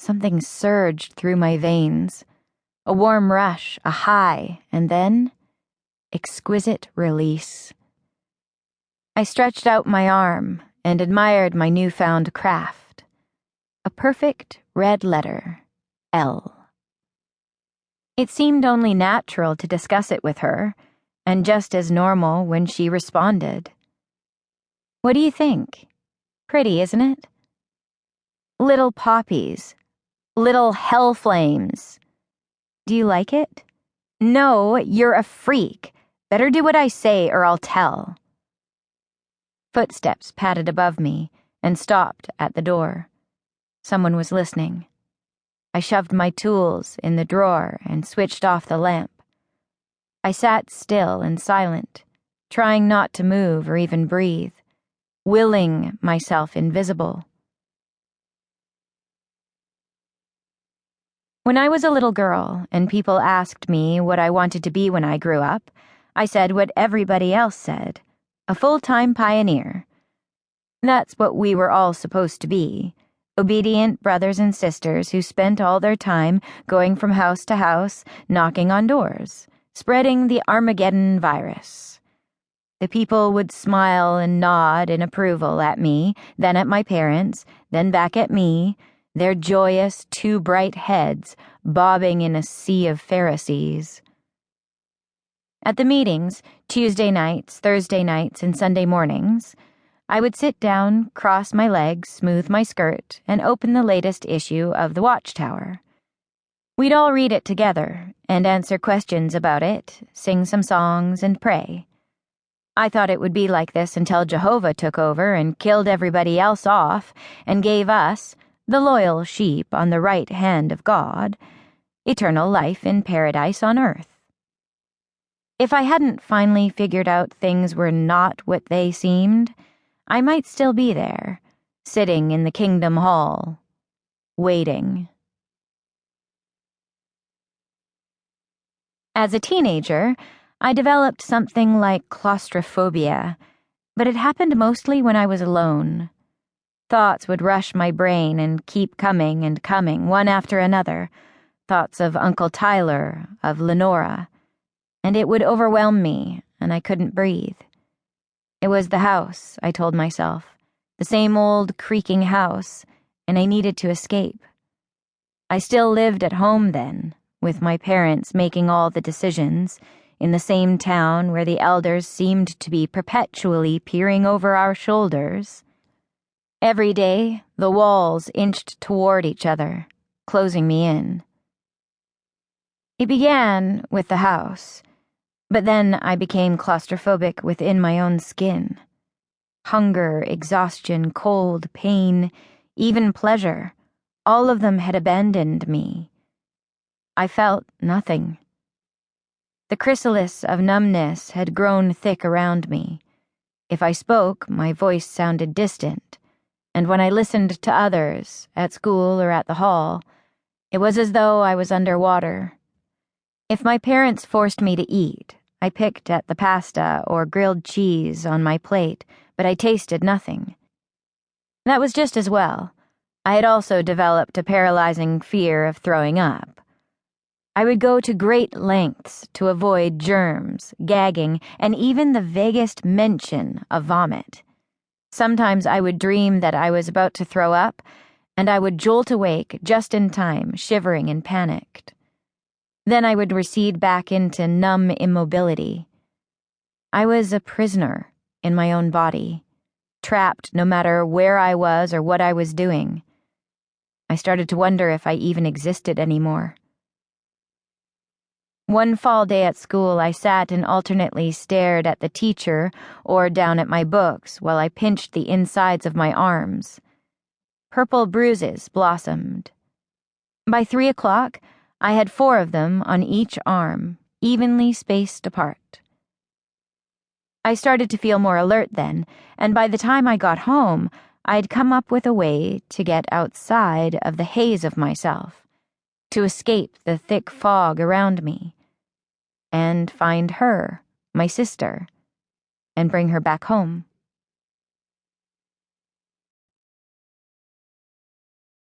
Something surged through my veins. A warm rush, a high, and then exquisite release. I stretched out my arm and admired my newfound craft. A perfect red letter, L. It seemed only natural to discuss it with her, and just as normal when she responded. What do you think? Pretty, isn't it? Little poppies. Little hell flames. Do you like it? No, you're a freak. Better do what I say or I'll tell. Footsteps padded above me and stopped at the door. Someone was listening. I shoved my tools in the drawer and switched off the lamp. I sat still and silent, trying not to move or even breathe, willing myself invisible. When I was a little girl and people asked me what I wanted to be when I grew up, I said what everybody else said, a full-time pioneer. That's what we were all supposed to be, obedient brothers and sisters who spent all their time going from house to house, knocking on doors, spreading the Armageddon virus. The people would smile and nod in approval at me, then at my parents, then back at me, their joyous, two bright heads bobbing in a sea of Pharisees. At the meetings, Tuesday nights, Thursday nights, and Sunday mornings, I would sit down, cross my legs, smooth my skirt, and open the latest issue of The Watchtower. We'd all read it together and answer questions about it, sing some songs, and pray. I thought it would be like this until Jehovah took over and killed everybody else off and gave us, the loyal sheep on the right hand of God, eternal life in paradise on earth. If I hadn't finally figured out things were not what they seemed, I might still be there, sitting in the kingdom hall, waiting. As a teenager, I developed something like claustrophobia, but it happened mostly when I was alone. Thoughts would rush my brain and keep coming and coming, one after another. Thoughts of Uncle Tyler, of Lenora, and it would overwhelm me, and I couldn't breathe. It was the house, I told myself, the same old creaking house, and I needed to escape. I still lived at home then, with my parents making all the decisions, in the same town where the elders seemed to be perpetually peering over our shoulders. Every day, the walls inched toward each other, closing me in. It began with the house, but then I became claustrophobic within my own skin. Hunger, exhaustion, cold, pain, even pleasure, all of them had abandoned me. I felt nothing. The chrysalis of numbness had grown thick around me. If I spoke, my voice sounded distant, and when I listened to others, at school or at the hall, it was as though I was underwater. If my parents forced me to eat, I picked at the pasta or grilled cheese on my plate, but I tasted nothing. That was just as well. I had also developed a paralyzing fear of throwing up. I would go to great lengths to avoid germs, gagging, and even the vaguest mention of vomit. Sometimes I would dream that I was about to throw up, and I would jolt awake just in time, shivering and panicked. Then I would recede back into numb immobility. I was a prisoner in my own body, trapped no matter where I was or what I was doing. I started to wonder if I even existed anymore. One fall day at school, I sat and alternately stared at the teacher or down at my books while I pinched the insides of my arms. Purple bruises blossomed. By 3 o'clock, I had 4 of them on each arm, evenly spaced apart. I started to feel more alert then, and by the time I got home, I'd come up with a way to get outside of the haze of myself, to escape the thick fog around me, and find her, my sister, and bring her back home.